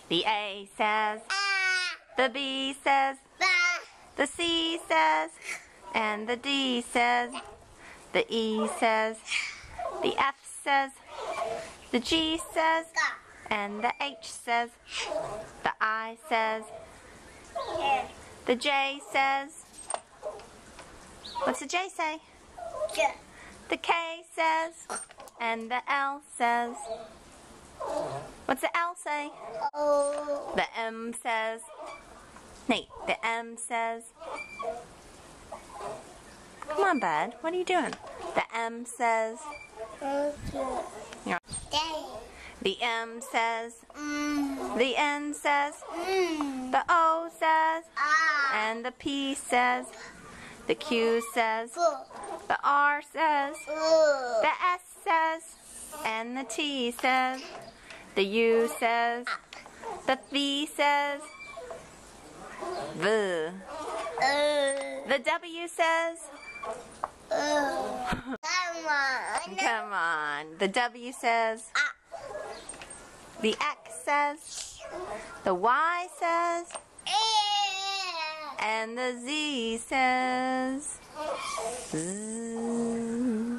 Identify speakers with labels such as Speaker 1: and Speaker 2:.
Speaker 1: The A says, the B says, the C says, and the D says, the E says, the F says, the G says, and the H says, the I says, the J says. What's the J say? The K says, and the L says. What's the L say? The M says. Nate, the M says. Come on, bud. What are you doing? The M says. The M says. The N says. The O says. And the P says. The Q says. The R says. The S says. And the T says. The U says. The V says. V. The W says. Come on. The W says. The X says. The Y says. And the Z says. Z.